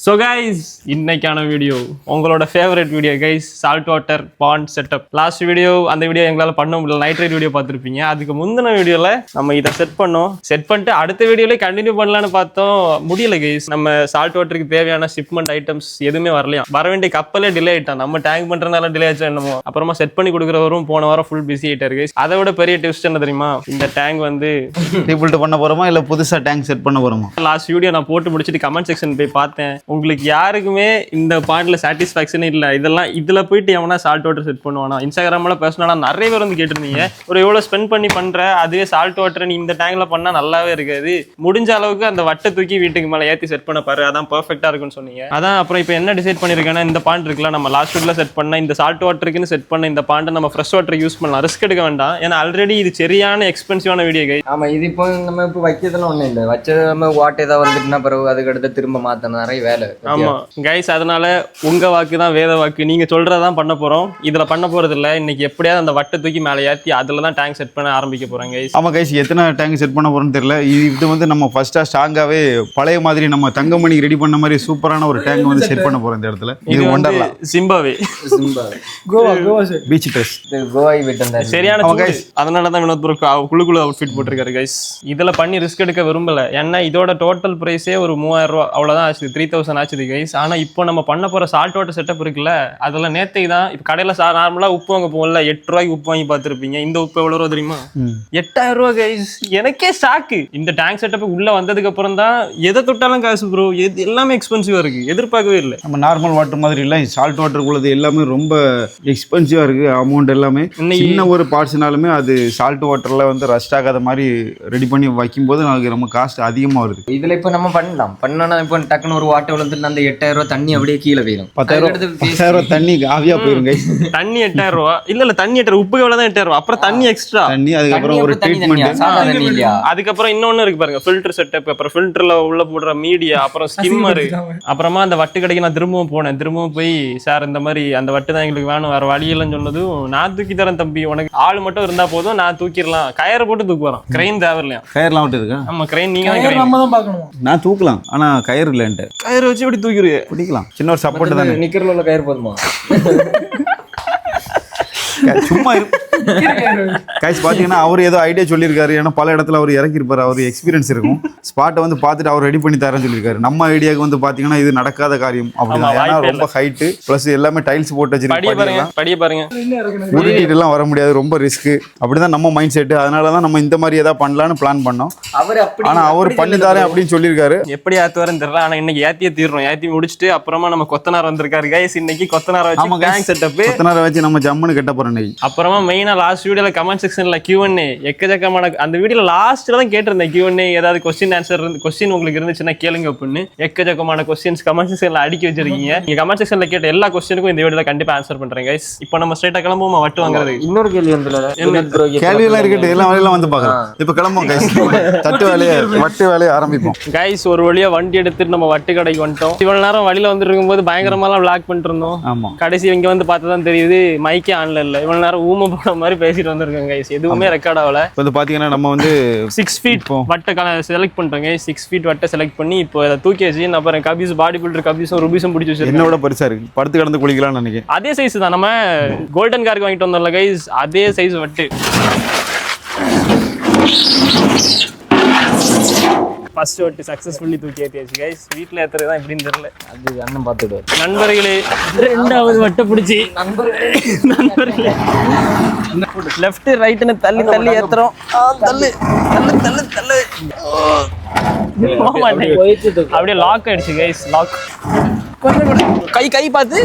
So guys, இன்னைக்கான video உங்களோட favourite video guys, salt water bond setup. Last video அந்த video எங்களால் பண்ண முடியல, நைட்ரேட் வீடியோ பார்த்துருப்பீங்க. அதுக்கு முந்தின வீடியோவில் நம்ம இதை செட் பண்ணிட்டு அடுத்த வீடியோலேயே கண்டினியூ பண்ணலான்னு பார்த்தோம், முடியல கைஸ். நம்ம சால்ட் வாட்டருக்கு தேவையான ஷிப்மெண்ட் ஐட்டம்ஸ் எதுவுமே வரலையா, வர வேண்டிய கப்பலே டிலே ஆகிட்டான். நம்ம டேங்க் பண்ணுறதுனால டிலே ஆச்சா என்னமோ. அப்புறமா செட் பண்ணி கொடுக்குறவரும் போன வாரம் ஃபுல் பிஸி ஆகிட்டாரு கைஸ். அதை விட பெரிய டிப்ஸ் என்ன தெரியுமா, இந்த டேங்க் வந்து ரீபில்ட் பண்ண போகிறோமா இல்லை புதுசாக டேங்க் செட் பண்ண போகிறோமா? லாஸ்ட் வீடியோ நான் போட்டு முடிச்சுட்டு கமெண்ட் செக்ஷன் போய் பார்த்தேன். உங்களுக்கு யாருக்குமே இந்த பாயிண்ட்ல சாட்டிஸ்ஃபேக்ஷனே இல்லை. இதில் போயிட்டு எவனா சால்ட் வாட்டர் செட் பண்ணுவானா? இன்ஸ்டாகிராமில் பர்சனலாக நிறைய பேர் வந்து கேட்டிருந்தீங்க, ஒரு எவ்வளோ ஸ்பெண்ட் பண்ணி பண்ணுற, அதுவே சால்ட் வாட்டர் நீ இந்த டேங்க்ல பண்ணால் நல்லாவே இருக்காது, முடிஞ்ச அளவுக்கு அந்த வட்டை தூக்கி வீட்டுக்கு மேலே ஏற்றி செட் பண்ண பாரு, அதான் பர்ஃபெக்டாக இருக்குன்னு சொன்னீங்க. அதான் அப்புறம் இப்போ என்ன டிசைட் பண்ணியிருக்கேன்னா, இந்த பாயிண்ட் இருக்குல்ல, நம்ம லாஸ்ட் வீடியோவில் செட் பண்ண இந்த சால்ட் வாட்டருக்குன்னு செட் பண்ண இந்த பாயிண்ட்டை நம்ம ஃப்ரெஷ் வாட்டர் யூஸ் பண்ணலாம், ரிஸ்க் எடுக்க வேண்டாம். ஏன்னா ஆல்ரெடி இது சரியான எக்ஸ்பென்சிவான வீடியோ கை. ஆமாம், இது இப்போ நம்ம இப்போ வைக்கிறதுலாம் ஒன்றும் இல்லை, வச்சது நம்ம வாட் ஏதாவது வந்துட்டுனா பிறகு அதுக்கு அடுத்து திரும்ப மாற்றணும், நிறைய வேலை. ஆமாம் கைஸ், அதனால உங்க வாக்கு தான் வேத வாக்கு, நீங்க சொல்றதான் பண்ண போறோம். இதுல பண்ண போறது இல்ல, இன்னைக்கு எப்படியாவது அந்த வட்டை தூக்கி மேலே ஏற்றி அதுல தான் டேங்க் செட் பண்ண ஆரம்பிக்க போறோம் கைஸ். ஆமா கைஸ், எத்தனை டேங்க் செட் பண்ண போறோம்னு தெரியல. இது வந்து நம்ம ஃபர்ஸ்டா ஸ்ட்ராங்காவே பழைய மாதிரி நம்ம தங்கமணிக்கு ரெடி பண்ண மாதிரி சூப்பரான ஒரு டேங்க் வந்து செட் பண்ண போறோம் இந்த இடத்துல. இது Wonderla Zimbabwe Goa beach dress Goa விட்டு சரியான கைஸ். அதனால தான் வினோத் ப்ரோ குழு அவுட்ஃபிட் போட்டிருக்காரு கைஸ். இதுல பண்ணி ரிஸ்க் எடுக்க விரும்பல, ஏன்னா இதோட டோட்டல் பிரைஸே ஒரு 3000 ரூபா அவ்வளவுதான் ஆச்சு, 3000 ஆச்சு கைஸ். ஆனா இப்போ நம்ம பண்ண போற சால்ட் வாட்டர் செட்டப் இருக்குல்ல, அதெல்லாம் நேற்று தான். இப்போ கடையில் நார்மலா உப்பு வாங்க போகல, 8 ரூபாய்க்கு உப்பு வாங்கி பார்த்துருப்பீங்க. இந்த உப்பு எவ்வளோ ரூபா தெரியுமா? 8000 ரூபா கைஸ். எனக்கே ஷாக்கு. இந்த டேங்க் செட்டப் உள்ள வந்ததுக்கு அப்புறம் தான் எதை தொட்டாலும் காசு ப்ரோ, எல்லாமே எக்ஸ்பென்சிவா இருக்கு, எதிர்பார்க்கவே இல்லை. நம்ம நார்மல் வாட்டர் மாதிரி இல்லை, சால்ட் வாட்டர் உள்ளது எல்லாமே ரொம்ப எக்ஸ்பென்சிவா இருக்கு. அமௌண்ட் எல்லாமே சின்ன ஒரு பார்ட்ஸ்னாலுமே அது சால்ட் வாட்டர்ல வந்து ரஸ்ட் ஆகாத மாதிரி ரெடி பண்ணி வைக்கும் போது நமக்கு ரொம்ப காஸ்ட் அதிகமாக வருது. இதுல இப்போ நம்ம பண்ணோம்னா இப்போ டக்குன்னு ஒரு வாட்டர் விழுந்துட்டு அந்த 8000 ரூபா தண்ணி அப்படியே கீழே போயிடும். 10,000 தண்ணி ஆவியா போயிருங்க. தண்ணி 8000 ரூபா இல்ல, தண்ணி 8000, உப்பு எவ்வளவு தான் 8000 ரூபா, அப்புறம் தண்ணி எக்ஸ்ட்ரா தண்ணி, அதுக்கப்புறம் ஒரு ட்ரீட்மெண்ட், அதுக்கப்புறம் இன்னொன்னு இருக்கு பாருங்க, ஃபில்டர் செட்டப், அப்புறம் ஃபில்டர்ல உள்ள போடுற மீடியா, அப்புறம் ஸ்கிம்மர். அப்புறமா அந்த வட்டு கடைக்கு நான் திரும்பவும் போய் சார் இந்த மாதிரி அந்த வட்டு தான் எங்களுக்கு வேணும், வேற வழி இல்லைன்னு சொன்னதும், நான் தூக்கி தரேன் தம்பி, உனக்கு ஆள் மட்டும் இருந்தா போதும், நான் தூக்கிடலாம், கயரை போட்டு தூக்குறோம், கிரெயின் தேவை இல்லையா? கயர்லாம் விட்டு இருக்கா? ஆமா கிரெயின், நீங்க தான் பார்க்கணும். நான் தூக்கலாம், ஆனா கயிறு இல்லைன்ட்டு. கயிறு வச்சு எப்படி தூக்கிடுங்க? பிடிக்கலாம், சின்ன ஒரு சப்போர்ட் தானே. நிக்கிறல உள்ள கயிறு போதுமா? சும்மா கைஸ் பாத்தீங்கன்னா அவர் ஏதோ ஐடியா சொல்லியிருக்காரு. ஏன்னா பல இடத்துல அவர் இறக்கிருப்பாரு, அவர் எக்ஸ்பீரியன்ஸ் இருக்கும். ஸ்பாட்டை வந்து பார்த்துட்டு அவர் ரெடி பண்ணி தரேன்னு சொல்லியிருக்காரு. நம்ம ஐடியாவுக்கு வந்து பாத்தீங்கன்னா இது நடக்காத காரியம் அப்படிதான். ஏன்னா ரொம்ப ஹைட்டு பிளஸ் எல்லாமே டைல்ஸ் போட்டு வச்சிருக்காங்க, படிய பாருங்க, ஊட்டிட்டு எல்லாம் வர முடியாது, ரொம்ப ரிஸ்க். அப்படிதான் நம்ம மைண்ட் செட். அதனாலதான் நம்ம இந்த மாதிரி ஏதாவது பண்ணலான்னு பிளான் பண்ணோம். ஆனா அவர் பண்ணி தரேன் அப்படின்னு சொல்லியிருக்காரு. எப்படி ஏத்துவாருன்னு தெரியல, ஆனா இன்னைக்கு ஏத்தியே தீர்றோம். ஏத்தி முடிச்சுட்டு அப்புறமா நம்ம கொத்தனார் வந்திருக்காரு கைஸ். இன்னைக்கு கொத்தனார் வச்சு டேங்க் செட்டப், கொத்தனாரை வச்சு நம்ம ஜம்முன்னு கட்ட போறோம். அப்புறமா மெயினா லாஸ்ட் வீடியோல கமெண்ட் செக்ஷன்ல Q&A எக்கச்சக்கமான, அந்த வீடியோல லாஸ்ட்ல தான் கேட்டிருந்தேன் Q&A, ஏதாவது கொஸ்டின் உங்களுக்கு இருந்துச்சுன்னா கேளுங்க அப்படின்னு. எக்கச்சக்கமான கொஸ்டின்ஸ் கமெண்ட் செக்ஷன்ல அடுக்கி வச்சிருக்கீங்க. நீங்க கமெண்ட் செக்ஷன்ல கேட்ட எல்லா கொஸ்டினுக்கும் இந்த வீடியோல கண்டிப்பா ஆன்சர் பண்றேன் கைஸ். இப்போ நம்ம ஸ்ட்ரைட்டா கிளம்புவோமா வட்டு வாங்குறது? இன்னொரு கேள்வி வந்து கேள்வி எல்லாம் இருக்கட்டும், எல்லா வேலையெல்லாம் வந்து பாக்கலாம். இப்ப கிளம்புவோம் கைஸ், வட்டு வேலையை ஆரம்பிப்போம் கைஸ். ஒரு வழியா வண்டி எடுத்துட்டு நம்ம வட்டு கடைக்கு வந்துட்டோம். இவ்வளவு நேரம் வழியில வந்து இருக்கும்போது பயங்கரமாலாம் விளாக் பண்ணிட்டு இருந்தோம். ஆமா, கடைசி இங்க வந்து பார்த்ததான் தெரியுது மைக்கே ஆன்ல இல்ல. இவ்வளவு நேரம் ஊமை போன மாதிரி பேசிட்டு வந்திருக்காங்க கைஸ், எதுவுமே ரெக்கார்ட் ஆகல. இப்போ பாத்தீங்கன்னா நம்ம வந்து 6 ஃபீட் வட்டை செலக்ட் பண்றோங்க. 6 ஃபீட் வட்டை செலக்ட் பண்ணி இப்போ அதை தூக்கி வச்சு அப்புறம் கபீஸ் பாடி பில்டர் கபீஸும் ருபீஸும் பிடிச்சி வச்சு என்னோட பெருசா இருக்கு, படுத்து கிடந்து குளிக்கலாம்னு நினைக்கிறேன். அதே சைஸ் தான், நம்ம கோல்டன் காருக்கு வாங்கிட்டு வந்தோம்ல கைஸ், அதே சைஸ் வட்டு. ஃபர்ஸ்ட் வட்டு சக்சஸ்ஃபுல்லி தூக்கி ஏற்றியாச்சு கைஸ். வீட்டில் ஏற்றுறது தான் எப்படின்னு தெரியல, அது அண்ணன் பார்த்துடுவார். நண்பர்களே, 2வது வட்டை பிடிச்சி நண்பர்களே லெஃப்ட் ரைட்டுன்னு தள்ளி ஏற்றுறோம். அப்படியே லாக் ஆயிடுச்சு கைஸ். லாக் கை பார்த்து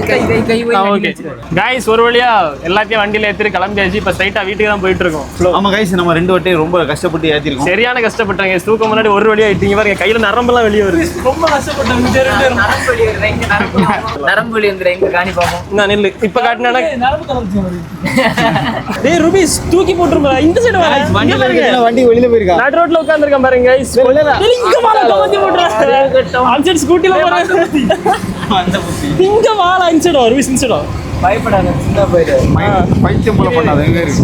ஓகே கைஸ். ஒரு வழியா எல்லாத்தையும் வண்டியில ஏற்றி கிளம்பியாச்சு. இப்போ ஸ்ட்ரைட்டா வீட்டுக்கு தான் போயிட்டு இருக்கோம். ஆமா கைஸ், நம்ம 2 வட்டையும் ரொம்ப கஷ்டப்பட்டு ஏற்றிருக்கோம். சரியான கஷ்டப்பட்டாங்க. தூக்க முன்னாடி ஒரு வழியா ஆயிட்டீங்க பாருங்க, கையில நரம்பெல்லாம் வெளியே வருது. ரொம்ப கஷ்டப்பட்டாங்க. நரம்பு வெளியே வந்து எங்க காணி பார்ப்போம். நான் நில்லு இப்ப காட்டினா டேய் ருபீஸ் தூக்கி போட்டுருமா இந்த சைடு வர. வண்டி வெளியில போயிருக்கா, நடு ரோட்ல உட்கார்ந்திருக்கேன் பாருங்க கைஸ். இங்க வாடா கமத்தி போட்டுறா. ஆன்சர் ஸ்கூட்டில போறாங்க. இங்க வாடா இன்சைடோ ருபீஸ் இன்சைடோ. பயப்படாத, சின்ன போயிடு. பைத்தியம் போல பண்ணாத. எங்க இருக்கு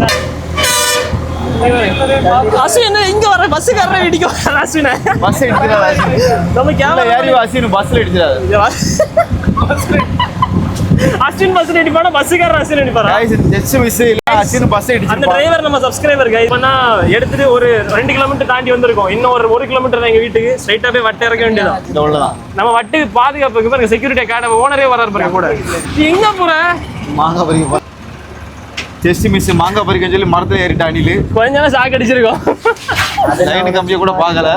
அஸ்வின் இங்க வர பஸ்ஸுக்காரரை இடிக்க வர அஸ்வின் பஸ் எடுத்துறாரு நம்ம கேமரா யாரையும் அசின் பஸ்ல எடுத்துறாரு அஸ்வின் பஸ்ல அடிப்பானா பஸ்ஸுக்காரர் அஸ்வின் அடிப்பாரா गाइस ஜஸ்ட் மிஸ் இல்ல அசின் பஸ் அந்த எடுத்து டிரைவர் நம்ம சப்ஸ்கிரைபர் गाइस பண்ணா எடுத்துட்டு ஒரு 2 கிலோமீட்டர் தாண்டி வந்திருக்கோம் இன்னும் ஒரு 1 கிலோமீட்டர் எங்க வீட்டுக்கு ஸ்ட்ரைட்டா போய் வட்ட இறக்க வேண்டியதான் அவ்வளவுதான் நம்ம வட்டுக்கு பாதுகாப்புக்கு பாருங்க செக்யூரிட்டி கார்டு ஓனரே வராரு பாருங்க கூட எங்க போற மாங்காய் பறிக்க ஜஸ்ட் மிஸ் மாங்காய் பறிக்கன்னு சொல்லி மரத்துல ஏறிட்ட அணிலு கொஞ்ச நேரம் சாக்கு அடிச்சிருக்கோம் லைன் கம்பியை கூட பார்க்கல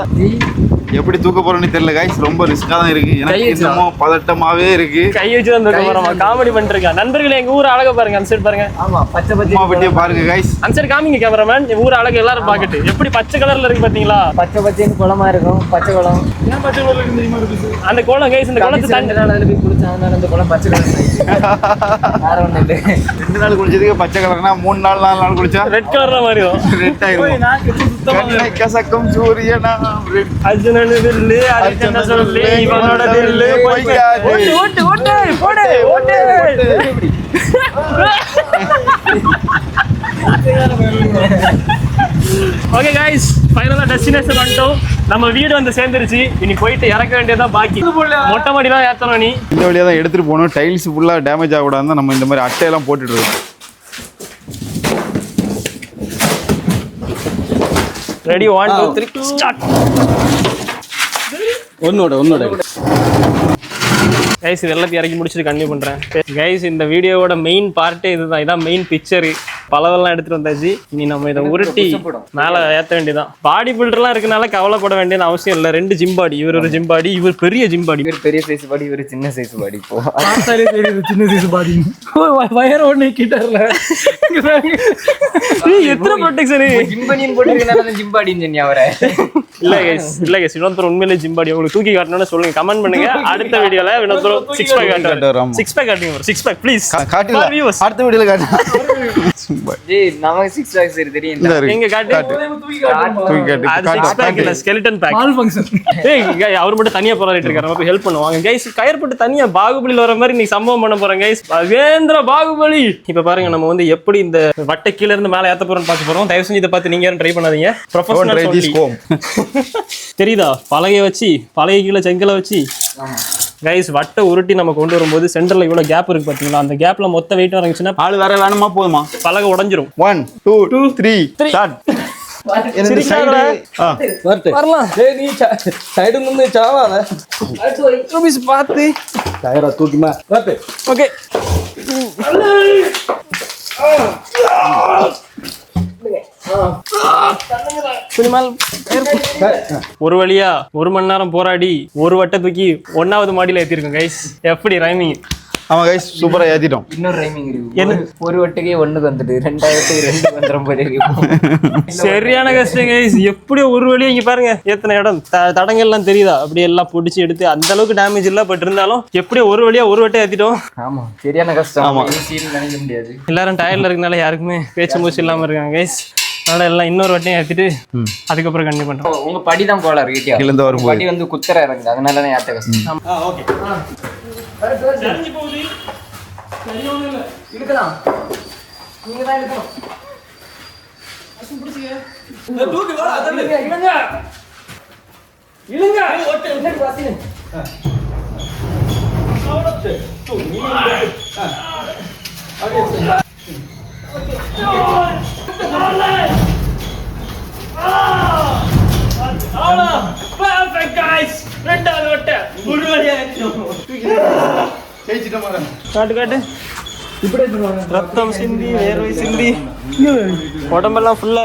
எப்படி தூக்க போறோம்னு தெரியல गाइस ரொம்ப ரிஸ்கா தான் இருக்கு எனக்கு என்னமோ பதட்டமாவே இருக்கு கை வச்சு தான் தூக்க போறோம் காமெடி பண்ணிட்டு இருக்கேன் நண்பர்களே எங்க ஊர் அழகா பாருங்க அந்த சைடு பாருங்க ஆமா பச்சை அம்மா பட்டியை பாருங்க गाइस அந்த சைடு காமிங்க கேமராமேன் ஊர் அழகா எல்லாரும் பாக்கட்டு எப்படி பச்சை கலர்ல இருக்கு பாத்தீங்களா பச்சைன்னு குளமா இருக்கும் பச்சை குளம் ஏன் பச்சை கலர்ல இருக்கு தெரியுமா இருக்கு அந்த குளம் गाइस இந்த குளத்து தண்ணி அதுல போய் குளிச்சா அதனால அந்த குளம் பச்சை கலர் வேற ஒண்ணு இல்லை 2 நாள் குளிச்சதுக்கு பச்சை கலர்னா 3 நாள் 4 நாள் குளிச்சா ரெட் கலர்ல மாறிடும் ரெட் ஆயிரும் கண்ணை கசக்கும் சூரியனா ரெட் அர்ஜுனனு வில்லு அர்ஜுன சொல்லி இவனோட வில்லு போய்க்காது. ஓட்டு ஓட்டு போடு ஓட்டு ஓகே गाइस ஃபைனலா டெஸ்டினேஷன் வந்துட்டோம் நம்ம வீடு வந்து சேர்ந்துருச்சு இனி போயிட்டு இறக்க வேண்டியதான் பாக்கி மொட்டை மாடி தான் ஏத்தணும் நீ இந்த வழியா தான் எடுத்துட்டு போகணும் டைல்ஸ் ஃபுல்லா டேமேஜ் ஆகக்கூடாது நம்ம இந்த மாதிரி அட்டையெல்லாம் போட்டுட்டு இருக்கோம் ரெடி 1 2 3 ஸ்டார்ட் ஒன்னோட கைஸ் இது எல்லாத்தையும் இறக்கி முடிச்சுட்டு கண்டினியூ பண்ணுறேன் கைஸ் இந்த வீடியோவோட மெயின் பார்ட்டே இதுதான் இதான் மெயின் பிக்சரு பலவெல்லாம் எடுத்துட்டு வந்தாச்சு இனி நம்ம இதை உருட்டி மேலே ஏற்ற வேண்டியதான் பாடி பில்டர்லாம் இருக்கனால கவலைப்பட வேண்டியது அவசியம் இல்லை 2 ஜிம் பாடி இவர் ஒரு ஜிம் பாடி இவர் பெரிய ஜிம் பாடி இவர் பெரிய சைஸ் பாடி இவர் சின்ன சைஸ் பாடி இப்போ சின்ன சைஸ் பாடி வயர் ஒண்ணு கிட்டர்ல எத்தனை ப்ரொடெக்ஷன் ஜிம் பண்ணின்னு போட்டுருக்கனால ஜிம் பாடின்னு சொன்னி அவரை இல்ல கைஸ் இன்னொருத்தர் உண்மையிலே ஜிம் பாடி உங்களுக்கு தூக்கி காட்டணும்னு சொல்லுங்க கமெண்ட் பண்ணுங்க அடுத்த வீடியோல இன்னொருத்தர் 6 பேக் காட்டுறோம் 6 பேக் காட்டுங்க 6 பேக் ப்ளீஸ் காட்டில அடுத்த வீடியோல காட்டு ஜி நமக்கு 6 பேக்ஸ் தெரியும் எங்க காட்டு தூக்கி காட்டு அது 6 பேக் இல்ல skeleton pack ஆல் ஃபங்க்ஷன் ஏய் அவர் மட்டும் தனியா போராடிட்டு இருக்காரு நம்ம ஹெல்ப் பண்ணுவாங்க கைஸ் கயர் போட்டு தனியா பாகுபலில வர மாதிரி நீ சம்பவம் பண்ண போறோம் கைஸ் மகேந்திர பாகுபலி இப்ப பாருங்க நம்ம வந்து எப்படி இந்த வட்டை கீழ இருந்து மேல ஏத்த போறோம்னு பார்க்க போறோம் தயவு செஞ்சு இத பார்த்து நீங்க யாரும் ட்ரை பண்ணாதீங்க ப்ரொஃபஷனல் தெரியுதா பலகைய வச்சு பலகை கீழே செங்கலை வச்சு கைஸ் வட்டை உருட்டி நம்ம கொண்டு வரும்போது சென்டர்ல இவ்வளவு கேப் இருக்கு பாத்தீங்களா அந்த கேப்ல மொத்த வெயிட் இறங்குச்சுன்னா ஆளு வேற வேணுமா போதுமா பலகை உடைஞ்சிரும் 1 2 3 ஸ்டார்ட் வரலாம் நீ சைடு நின்னு சாவாத ரூபிஸ் பார்த்து டயரா தூக்கிமா வரட்டு ஓகே ஒரு வழியா 1 மணி நேரம் போராடி ஒரு வட்டை தூக்கி 1வது மாடியில ஏத்திருக்கோம் கைஸ் எப்படி ரைமிங் ஆமா கைஸ் சூப்பரா ஏத்திட்டோம் இன்னொரு ரைமிங் இருக்கு ஒரு வட்டுக்கே 1க்கு வந்துட்டு 2 வந்துரும் போல இருக்கு சரியான கஷ்டம் கைஸ் எப்படி ஒரு வழியா இங்க பாருங்க எத்தனை இடம் தடங்கள்லாம் தெரியுதா அப்படியே எல்லாம் பொடிச்சு எடுத்து அந்த அளவுக்கு டேமேஜ் இல்ல பட் இருந்தாலும் எப்படி ஒரு வழியா ஒரு வட்டை ஏத்திட்டோம் ஆமா சரியான கஷ்டம் ஈஸியா நினைக்க முடியாது எல்லாரும் டயர்ல இருக்கனால யாருக்குமே பேச்சு மூச்சு இல்லாம இருக்காங்க கைஸ் அதனால எல்லாம் இன்னொரு வட்டையும் ஏத்திட்டு அதுக்கப்புறம் கண்டிப்பா பண்றோம் உங்க படி தான் கோளாறு கிட்டியா கீழ இருந்து வரும்போது படி வந்து குத்தர இறங்குது அதனால தான் ஏத்த கஷ்டம் ஓகே இழுக்கலாம் நீங்க தான் இழுக்கணும் காட்டு காட்டு ரத்தம் சிந்தி வேர்வை சிந்தி உடம்பெல்லாம் ஃபுல்லா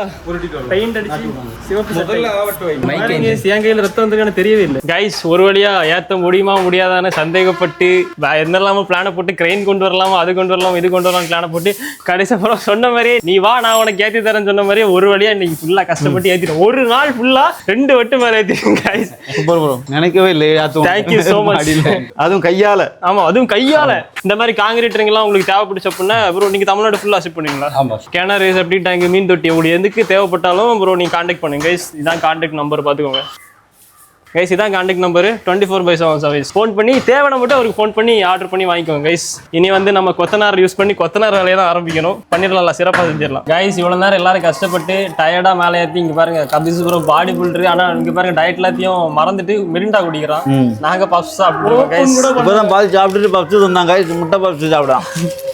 பெயிண்ட் அடிச்சு சிவப்பு என் கையில ரத்தம் வந்துருக்கான்னு தெரியவே இல்லை கைஸ் ஒரு வழியா ஏத்த முடியுமா முடியாதான்னு சந்தேகப்பட்டு என்னெல்லாம பிளான போட்டு கிரெயின் கொண்டு வரலாமா அது கொண்டு வரலாம் இது கொண்டு வரலாம் பிளான போட்டு கடைசி அப்புறம் சொன்ன மாதிரி நீ வா நான் உனக்கு ஏத்தி தரேன்னு சொன்ன மாதிரி ஒரு வழியா இன்னைக்கு ஃபுல்லா கஷ்டப்பட்டு ஏத்திட்டோம் ஒரு நாள் ஃபுல்லா 2 வட்டு மேல ஏத்திட்டோம் கைஸ் சூப்பர் ப்ரோ நினைக்கவே இல்லை Thank you so much. அதுவும் கையால ஆமா அதுவும் கையால இந்த மாதிரி காங்கிரீட் எல்லாம் உங்களுக்கு தேவைப்படுச்சு அப்படின்னா ப்ரோ நீங்க தமிழ்நாடு ஃபுல்லா ஷிப் பண்ணுவீங்களா கிணறு செப்டி டேங்க் மீன் தொட்டி உங்களுக்கு எதுக்கு தேவைப்பட்டாலும் ப்ரோ நீங்க கான்டாக்ட் பண்ணுங்க கைஸ் இதான் கான்டாக்ட் நம்பர் பாத்துக்கோங்க கைஸ் இதான் கான்டாக்ட் நம்பர் 24/7 சர்வீஸ். ஃபோன் பண்ணி தேவையான மட்டும் அவருக்கு ஃபோன் பண்ணி ஆர்டர் பண்ணி வாங்கிக்கோங்க கைஸ். இனி வந்து நம்ம கொத்தனார் யூஸ் பண்ணி கொத்தனார் வேலையை தான் ஆரம்பிக்கணும். பண்ணிடலாம், சிறப்பாக செஞ்சிடலாம் கைஸ். இவ்வளோ நேரம் எல்லாரும் கஷ்டப்பட்டு டயர்டாக மேலே ஏற்றி இங்கே பாருங்க கபிஸ் ப்ரோ பாடி பில்டர். ஆனால் இங்கே பாருங்க டயட் எல்லாத்தையும் மறந்துட்டு மிரிண்டா குடிக்கிறோம். நாங்கள் பப்ஸ் சாப்பிடுவோம் கைஸ். இப்போதான் பால் சாப்பிட்டுட்டு பப்ஸ் தந்தாங்க கைஸ். முட்டை பப்ஸ் சாப்பிடாம்.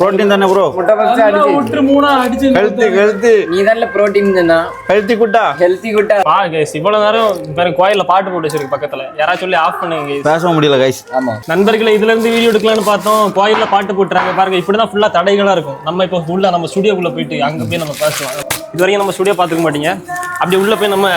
ப்ரோட்டீன் தானே ப்ரோ? முட்டை பப்ஸ் விட்டு மூணா அடிச்சு ஹெல்த்தி நீ தான் புரோட்டீன் தானா? ஹெல்த்தி குட்டா ஹெல்த்தி குட்டா. பா கைஸ் இவ்வளோ நேரம் பாருங்க கோயிலில் பாட்டு போட்டு வச்சிருக்கு பக்கத்தில். யாராவது சொல்லி ஆஃப் பண்ணுங்க கைஸ். பேச முடியல கைஸ். ஆமா நண்பர்களை இதுல இருந்து வீடியோ எடுக்கலாம்னு பார்த்தோம். கோயிலில் பாட்டு போட்டுறாங்க பாருங்க. இப்படிதான் ஃபுல்லா தடைகளா இருக்கும். நம்ம இப்போ ஃபுல்லா நம்ம ஸ்டுடியோக்குள்ள போயிட்டு அங்க போய் நம்ம பேசுவோம். இது வரைக்கும் நம்ம ஸ்டுடியோ பார்த்துக்க மாட்டீங்க. அப்படி உள்ள போய் நம்ம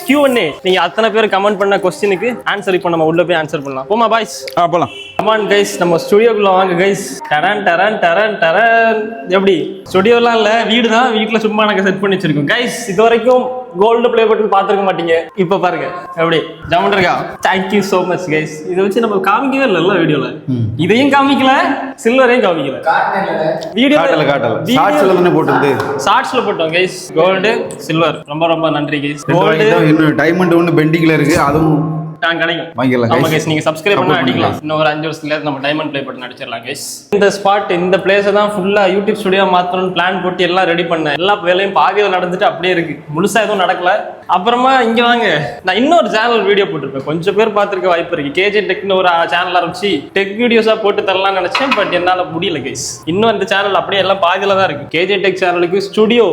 Q&A நீங்க அத்தனை பேர் கமெண்ட் பண்ண கொஸ்டினுக்கு ஆன்சர் இப்போ நம்ம உள்ள போய் ஆன்சர் பண்ணலாம். போமா பாய்ஸ்? போலாம். கமான் கைஸ், நம்ம ஸ்டுடியோக்குள்ள வாங்க கைஸ். டரன் டரன் டரன் டரன். எப்படி ஸ்டுடியோலாம் இல்ல, வீடு தான். வீட்டுல சும்மா நாங்க செட் பண்ணி வச்சிருக்கோம் கைஸ். இது வரைக்கும் கோல்டு ப்ளே பட்டன் பார்த்துருக்க மாட்டீங்க. இப்போ பாருங்க எப்படி ஜமன் இருக்கா. Thank you so much guys. இதை வச்சு நம்ம காமிக்கவே இல்லைல்ல வீடியோல. இதையும் காமிக்கல, சில்வரையும் காமிக்கல. வீடியோ காட்டல ஷார்ட்ஸ்ல தானே போட்டுது. ஷார்ட்ஸ்ல போட்டோம் கைஸ். Gold silver. ரொம்ப ரொம்ப நன்றி கைஸ். கோல்டு இன்னும் டைமண்ட் ஒன்று பெண்டிங்ல இருக்கு. அதுவும் கிடைக்கும். வாங்கிடலாம் ஆமா guys. கைஸ், நீங்க சப்ஸ்கிரைப் பண்ணா அடிக்கலாம். இன்னும் ஒரு 5 வருஷத்துல நம்ம டைமண்ட் ப்ளே பட்டன் அடிச்சிடலாம் கைஸ். இந்த ஸ்பாட் இந்த பிளேஸை தான் ஃபுல்லா யூடியூப் ஸ்டுடியோ மாத்தணும்னு பிளான் போட்டு எல்லாம் ரெடி பண்ணேன். எல்லா வேலையும் பாதியில் நடந்துட்டு அப்படியே இருக்கு. முழுசா எதுவும் நடக்கல. அப்புறமா இங்க வாங்க, நான் இன்னொரு சேனல் வீடியோ போட்டிருப்பேன். கொஞ்சம் பேர் பார்த்துருக்க வாய்ப்பு இருக்கு. கேஜே டெக்னு ஒரு சேனல் ஆரம்பிச்சு டெக் வீடியோஸா போட்டு தரலாம்னு நினைச்சேன். பட் என்னால முடியல கைஸ். இன்னும் இந்த சேனல் அப்படியே எல்லாம் பாதியில தான் இருக்கு. கேஜே டெக் சேனலுக்கு ஸ்டுடியோ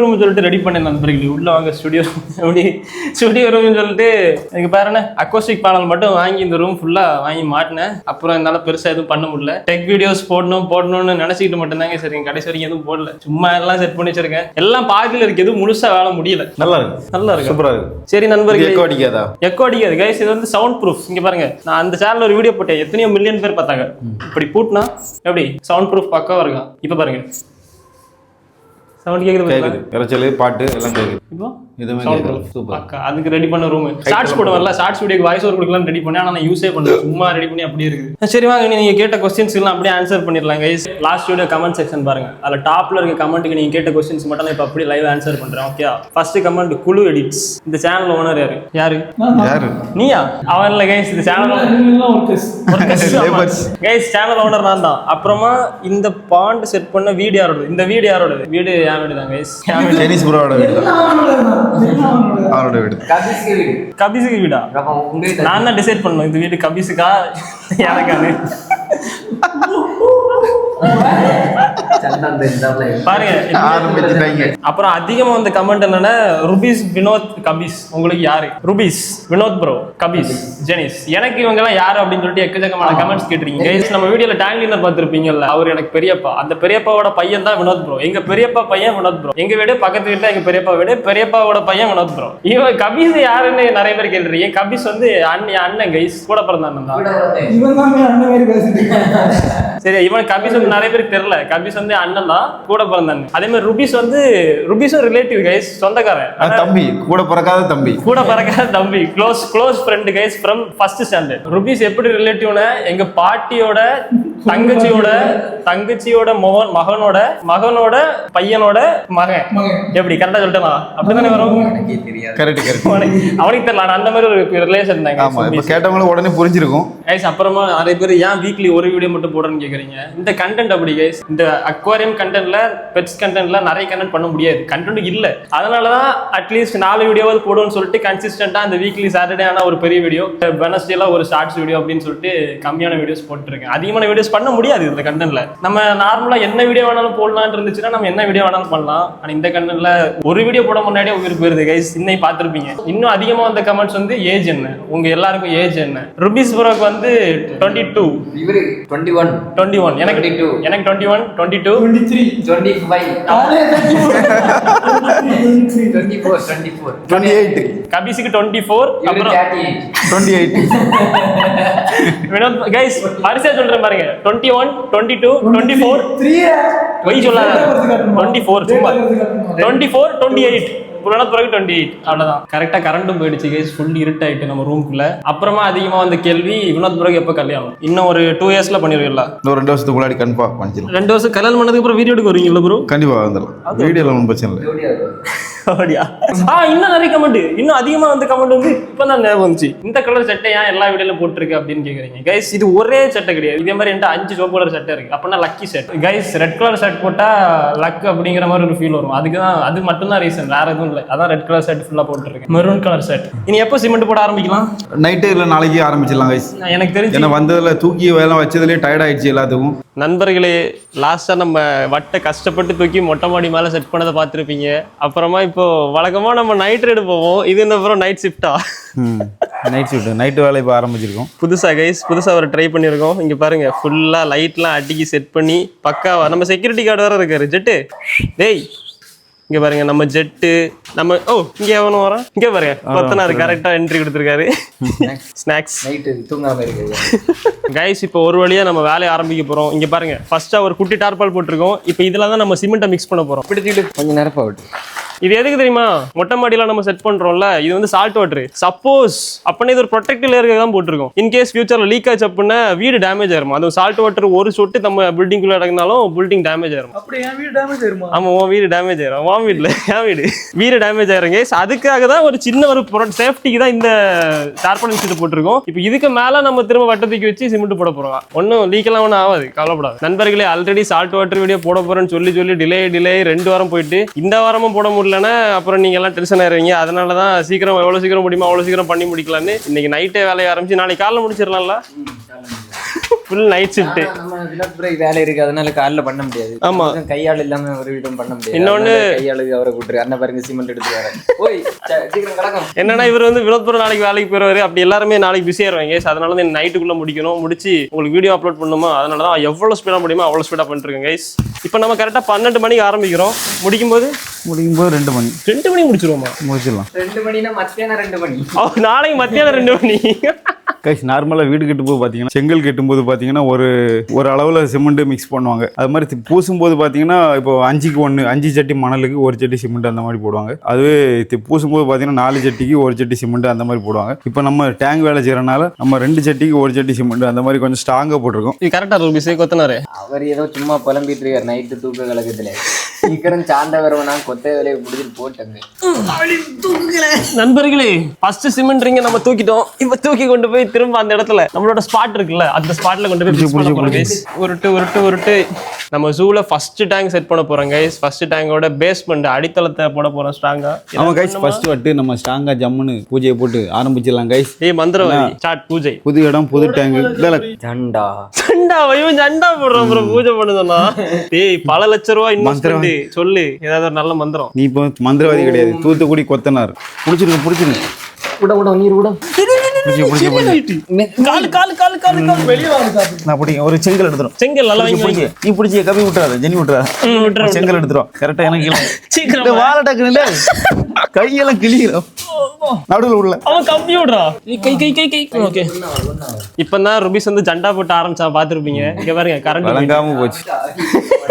ரூம் சொல்லிட்டு ரெடி பண்ணேன் நண்பர்களே. உள்ள வாங்க ஸ்டுடியோ. எப்படி ஸ்டுடியோ ரூம் சொல்லிட்டு எனக்கு பாருங்க அக்கோஸ்டிக் பேனல் மட்டும் வாங்கி இந்த ரூம் ஃபுல்லா வாங்கி மாட்டினேன். அப்புறம் என்னால பெருசா எதுவும் பண்ண முடியல. டெக் வீடியோஸ் போடணும்னு நினைச்சிட்டு மட்டும்தாங்க சரி. கடைசி வரைக்கும் எதுவும் போடல. சும்மா எல்லாம் செட் பண்ணி வச்சிருக்கேன். எல்லாம் பாதியில இருக்கு. எதுவும் முழுசா வேலை முடியல. நல்லா இருக்கு. சூப்பரா இருக்கு. சரி நண்பர்களே, எக்கோ அடிக்காதா? எக்கோ அடிக்காது கைஸ். இது வந்து சவுண்ட் ப்ரூஃப். இங்க பாருங்க, நான் அந்த சேனல்ல ஒரு வீடியோ போட்டேன். எத்தனையோ மில்லியன் பேர் பார்த்தாங்க. இப்படி பூட்னா எப்படி சவுண்ட் ப்ரூஃப் பக்காவா இருக்கும். இப்ப பாருங்க சவுண்ட் கேக்குது. இறைச்சல் பாட்டு எல்லாம் கேக்குது. இப்போ இதுமே சூப்பர். அதுக்கு ரெடி பண்ண ரூம். ஷார்ட்ஸ் போடுவல, ஷார்ட்ஸ் வீடியோக்கு வாய்ஸ் ஓவர் கொடுக்கலாம் ரெடி பண்ணி. ஆனா நான் யூஸே பண்ணல. சும்மா ரெடி பண்ணி அப்படியே இருக்கு. சரி வாங்க, நீங்க கேட்ட क्वेश्चंस எல்லாம் அப்படியே ஆன்சர் பண்ணிடலாம் guys. Last video comment section பாருங்க. அதுல டாப்ல இருக்க கமெண்ட்க்கு நீங்க கேட்ட क्वेश्चंस மட்டும் நான் இப்ப அப்படியே லைவ் ஆன்சர் பண்றேன். ஓகே, ஃபர்ஸ்ட் கமெண்ட் குழு எடிட்ஸ். இந்த சேனல் ஓனர் யாரு? நீயா? அவன் இல்ல கைஸ். இந்த சேனல் கைஸ் சேனல் ஓனர் நான் தான். அப்புறமா இந்த பாண்ட் செட் பண்ண வீடியோ யாரோட? இந்த வீடியோ யாரோட? வீடியோ யாரோட தான் கைஸ்? டெனிஸ் ப்ரோவோட வீடு. அவரோட வீடு. கபிஸுக்கு வீடா? நான் தான் டிசைட் பண்ணணும் இந்த வீடு கபிஸுக்கா எனக்கானு. பாருங்க. அப்புறம் அதிகமா வந்து கமெண்ட் என்னன்னா ருபீஸ் வினோத் கபிஸ். உங்களுக்கு யாரு? ருபீஸ் வினோத் ப்ரோ கபிஸ் ஜெனிஸ். எனக்கு இவங்க எல்லாம் யாரு அப்படின்னு சொல்லிட்டு எக்கச்சக்கமான கமெண்ட்ஸ் கேட்டிருக்கீங்க கைஸ். நம்ம வீடியோல டேங் லீனர் பார்த்திருப்பீங்கல்ல, அவர் எனக்கு பெரியப்பா. அந்த பெரியப்பாவோட பையன் தான் வினோத் ப்ரோ. எங்க பெரியப்பா பையன் வினோத் ப்ரோ. எங்க வீடு பக்கத்து வீட்டுல எங்க பெரியப்பா வீடு. பெரியப்பாவோட பையன் வினோத் ப்ரோ. இவன் கபிஸ் யாருன்னு நிறைய பேர் கேட்டுருக்கீங்க. கபிஸ் வந்து அண்ணன் கைஸ், கூட பிறந்த அண்ணன் தான். சரி, இவன் கபிஸ் வந்து நிறைய பேருக்கு தெரியல. கபிஸ் வந்து அண்ணன் தான், கூட பிறந்த அண்ணன். அதே மாதிரி ருபீஸும் ரிலேட்டிவ் கைஸ், சொந்தக்காரன். தம்பி, கூட பிறக்காத தம்பி, close friend guys from first standard. Rupees எப்படி ரிலேட்டிவ்னா எங்க பாட்டியோட தங்கச்சியோட மகனோட பையனோட மகன். எப்படி கரெக்டா சொல்லிட்டேனா? அப்படிதானே வரும். கரெக்ட். அவனுக்கு தெரியல. அந்த மாதிரி ஒரு ரிலேஷன் தான். ஆமா, இப்ப கேட்டவங்க உடனே புரிஞ்சிருக்கும் கைஸ். அப்புறமா நிறைய பேர் ஏன் வீக்லி ஒரு வீடியோ மட்டும் போடுறேன்னு கேக்குறீங்க. இந்த கண்டென்ட் அப்படி கைஸ். இந்த அக்வாரியம் கண்டென்ட்ல, பெட்ஸ் கண்டென்ட்ல நிறைய கண்டென்ட் பண்ண முடியாது. கண்டென்ட் இல்ல. அதனாலதான் அட்லீஸ்ட் 4 வீடியோவாவது போடுவோம்னு சொல்லிட்டு கன்சிஸ்டன்டா அந்த வீக்லி சாட்டர்டே ஆனா ஒரு பெரிய வீடியோ, வெனஸ்டேல ஒரு ஷார்ட்ஸ் வீடியோ அப்படின்னு சொல்லிட்டு கம்மியான வீடியோஸ் போட்டுருக்கேன். அதிகமான வீடியோஸ் பண்ண முடியாது இந்த கண்டென்ட்ல. நம்ம நார்மலா என்ன வீடியோ வேணாலும் போடலாம்னு இருந்துச்சுன்னா நம்ம என்ன வீடியோ வேணாலும் பண்ணலாம். ஆனா இந்த கண்டென்ட்ல ஒரு வீடியோ போட முன்னாடியே உங்களுக்கு போயிருது கைஸ். இன்னைக்கு பார்த்திருப்பீங்க. இன்னும் அதிகமா வந்த கமெண்ட்ஸ் வந்து ஏஜ் என்ன, உங்க எல்லாருக்கும் ஏஜ் என்ன? ருபீஸ் ப்ரோக்கு வந்து 22, இவரு 21, எனக்கு 21, 22, 23, 25, 24, 28, கபிஸுக்கு 24, அப்புறம் 28. வினோத் கைஸ் வரிசையா சொல்றேன் பாருங்க. 21, 22, 24, 3 வை சொல்லாத. 24 சும்மா 24, 28 பிறகு 28 அவ்வளவுதான். கரெக்டா கரண்ட்டும் போயிடுச்சு கைஸ், ஃபுல் இருட்டாயிட்டு நம்ம ரூம்குள்ள. அப்புறமா அதிகமா வந்த கேள்வி வினோத் பிறகு எப்ப கல்யாணம்? இன்னும் ஒரு 2 இயர்ஸ்ல பண்ணிடுவீங்களா? இன்னும் 2 வருஷத்துக்கு முன்னாடி கண்டிப்பா பண்ணிச்சிடலாம். 2 வருஷம் கல்யாணம் பண்ணதுக்கு அப்புறம் வீடியோ எடுக்க வருவீங்களா ப்ரோ? கண்டிப்பா வந்துடலாம், வீடியோல ஒன்றும் பிரச்சனை இல்லை. அப்படியா? இன்னும் நிறைய கமெண்ட், இன்னும் அதிகமா வந்து கமெண்ட் வந்து இப்பதான் ஞாபகம் வந்துச்சு. இந்த கலர் சட்டை ஏன் எல்லா வீடியோல போட்டுருக்கு அப்படின்னு கேக்குறீங்க கைஸ். இது ஒரே சட்டை கிடையாது, இதே மாதிரி என்கிட்ட 5 சிவப்பு கலர் சட்டை இருக்கு. அப்படின்னா lucky set guys. Red colour shirt போட்டா லக் அப்படிங்கிற மாதிரி ஒரு ஃபீல் வரும். அதுக்கு தான், அது மட்டும் தான் ரீசன், வேற எதுவும் இல்லை. அதான் ரெட் கலர் ஷர்ட் ஃபுல்லா போட்டுருக்கு. Maroon colour shirt. இனி எப்போ சிமெண்ட் போட ஆரம்பிக்கலாம்? நைட்டு இல்லை நாளைக்கு ஆரம்பிச்சிடலாம் கைஸ். எனக்கு தெரிஞ்சு ஏன்னா வந்ததுல தூக்கி வேலை வச்சதுலேயே டயர்ட் ஆயிடுச்சு எல்லாத்துக்கும். நண்பர்களே, லாஸ்டா நம்ம வட்டை கஷ்டப்பட்டு தூக்கி மொட்டை மாடி மேல செட் பண்ணதை பார்த்துருப்பீங்க. அப்புறமா இப்போ வழக்கமா நம்ம நைட் ரைடு போவோம். இது என்ன அப்புறம் நைட் ஷிஃப்டா? நைட் ஷிஃப்ட், நைட்டு வேலை இப்போ ஆரம்பிச்சிருக்கோம். புதுசா கைஸ், புதுசா ஒரு ட்ரை பண்ணியிருக்கோம். இங்க பாருங்க, ஃபுல்லா லைட்லாம் அடிக்கி செட் பண்ணி பக்காவா. நம்ம செக்யூரிட்டி கார்டு வேற இருக்காரு, ஜெட்டு. டேய் இங்க பாருங்க, நம்ம ஜெட்டு, நம்ம இங்க எவனும் வரான். இங்க பாருங்க, கொத்தனாரு கரெக்டா என்ட்ரி கொடுத்துருக்காரு. ஸ்நாக்ஸ் நைட்டு தூங்காம இருக்கு கைஸ். இப்போ ஒரு வழியா நம்ம வேலையை ஆரம்பிக்க போறோம். இங்க பாருங்க, ஃபர்ஸ்டா ஒரு குட்டி டார்பால் போட்டிருக்கோம். இப்போ இதுல தான் நம்ம சிமெண்ட்டை மிக்ஸ் பண்ண போறோம். பிடிச்சிட்டு கொஞ்சம் நேரம் போட்டு. இது எதுக்கு தெரியுமா? மொட்டை மாடியில நம்ம செட் பண்றோம்ல, இது வந்து சால்ட் வாட்டர். சப்போஸ் அப்படின்னா இது ஒரு ப்ரொடெக்டிவ் லேயருக்கு தான் போட்டிருக்கோம். இன்கேஸ் ஃபியூச்சர்ல லீக் ஆச்சு அப்படின்னா வீடு டேமேஜ் ஆயிரும். அது சால்ட் வாட்டர் ஒரு சொட்டு நம்ம பில்டிங்குள்ள அடங்கினாலும் பில்டிங் டேமேஜ் ஆயிரும். அப்படி என் வீடு டேமேஜ் ஆயிருமா? ஆமா, உன் வீடு டேமேஜ் ஆயிரும். உன் வீடுல என் வீடு டேமேஜ் ஆயிருங்க. அதுக்காக தான் ஒரு சின்ன ஒரு சேஃப்டிக்கு தான் இந்த டார்பாலின் ஷீட் போட்டிருக்கோம். இப்போ இதுக்கு மேல நம்ம திரும்ப வட்டத்துக்கு வச்சு சிமெண்ட் போட போறோம். ஒன்னும் லீக் எல்லாம் ஒன்றும் ஆகாது, கவலைப்படாது. நண்பர்களே, ஆல்ரெடி சால்ட் வாட்டர் வீடியோ போட போறேன்னு சொல்லி டிலே 2 வாரம் போயிட்டு இந்த வாரமும் போட முடியலன்னா அப்புறம் நீங்க எல்லாம் டென்ஷன் ஆயிருவீங்க. அதனால தான் சீக்கிரம், எவ்வளவு சீக்கிரம் முடியுமோ அவ்வளவு சீக்கிரம் பண்ணி முடிக்கலான்னு இன்னைக்கு நைட்டே வேலையை ஆரம்பிச்சு நாளைக்கு காலைல முடிச்சிடலாம்ல. Full night shift. நம்ம வினோத் பிரேக் வேலை இருக்கு, அதனால காலைல பண்ண முடியாது. ஆமா, கையாள் இல்லாம ஒரு வீடும் பண்ண முடியாது. இன்னொன்னு கையாளுக்கு அவரை கூட்டுரு, அண்ணன் பாருங்க சிமெண்ட் எடுத்து வர. ஓய் சீக்கிரம் கிடக்கும். என்னன்னா இவர் வந்து வினோத் ப்ரோ நாளைக்கு வேலைக்கு போயிருவாரு. அப்படி எல்லாருமே நாளைக்கு பிஸி ஆயிருவாங்க. அதனால தான் நைட்டுக்குள்ள முடிக்கணும், முடிச்சு உங்களுக்கு வீடியோ அப்லோட் பண்ணணுமா. அதனால தான் எவ்வளவு ஸ்பீடா முடியுமோ அவ்வளவு ஸ்பீடா பண்ணிருக்கேன் கைஸ். இப்போ நம்ம கரெக்டா 12 மணிக்கு ஆரம்பிக்கிறோம். முடிக்கும் போது 2 மணி 2 மணிக்கு முடிச்சிருவோமா? முடிச்சிடலாம். 2 மணினா மத்தியானம் 2 மணி. நாளைக்கு மத்தியானம் 2 மணி. கைஸ், நார்மலாக வீடு கட்டும்போது பார்த்தீங்கன்னா, செங்கல் கட்டும்போது பார்த்தீங்கன்னா ஒரு அளவில் சிமெண்ட் மிக்ஸ் பண்ணுவாங்க. அது மாதிரி பூசும்போது பார்த்தீங்கன்னா, இப்போ 5க்கு 1, 5 சட்டி மணலுக்கு 1 சட்டி சிமெண்ட் அந்த மாதிரி போடுவாங்க. அதுவே பூசும்போது பார்த்தீங்கன்னா 4 சட்டிக்கு 1 சட்டி சிமெண்ட் அந்த மாதிரி போடுவாங்க. இப்போ நம்ம டேங்க் வேலை செய்யறனால நம்ம 2 சட்டிக்கு 1 சட்டி சிமெண்ட் அந்த மாதிரி கொஞ்சம் ஸ்ட்ராங்காக போட்டிருக்கோம். இது கரெக்டாக ரூபிஸே கொத்தனாரு அவர் ஏதோ சும்மா புலம்பிட்டு இருக்காரு நைட்டு தூக்க கலக்கத்துல. சீக்கிரம் சாந்த வரவன் நான் கொத்த வேலையை முடிச்சுட்டு போட்டேங்க. நண்பர்களே, ஃபர்ஸ்ட் சிமெண்ட் ரிங்க நம்ம தூக்கிட்டோம். இப்போ தூக்கி கொண்டு போய் திரும்ப அந்த இடத்துல நம்மளோட ஸ்பாட் இருக்குல்ல, அந்த ஸ்பாட்ல கொண்டு போய் ஃபிக்ஸ் பண்ண போறோம் கைஸ். உருட்டு நம்ம ஜூல ஃபர்ஸ்ட் டேங்க் செட் பண்ண போறோம் கைஸ். ஃபர்ஸ்ட் டேங்கோட பேஸ்மெண்ட் அடித்தளத்தை போட போறோம் ஸ்ட்ராங்கா. ஆமா கைஸ், ஃபர்ஸ்ட் வட்டு நம்ம ஸ்ட்ராங்கா ஜம்முன்னு பூஜையை போட்டு ஆரம்பிச்சிடலாம் கைஸ். மந்திரவாதி ஸ்டார்ட் பூஜை. புது இடம், புது டேங்க். ஜண்டா இவன் ஜண்டா போடுறான் ப்ரோ, பூஜை பண்ணுதானா? டேய், பல லட்சம் ரூபாய் இன்வெஸ்ட்மென்ட். சொல்லு ஏதாவது ஒரு நல்ல மந்திரம். நீ இப்போ மந்திரவாதி கிடையாது, தூத்துக்குடி கொத்தனார். புடிச்சிருக்கு. விட நீர் விட. ஒரு செங்கல் எடுத்துரும். செங்கல் நல்லா வாங்கி நீ பிடிச்சி கப்பி விட்டுறாத, ஜெனி விட்டுறாத. செங்கல் எடுத்துரும். கரெக்டா எனக்கு சீக்கிரம் வாழ டக்குல கையெல்லாம் கிளியும் நடுவில் உள்ள அவன் கம்பி விடுறா. கை ஓகே. இப்பதான் ருபீஸ் வந்து ஜண்டா போட்டு ஆரம்பிச்சா பாத்துருப்பீங்க. இங்க பாருங்க, கரண்ட் விளங்காம போச்சு,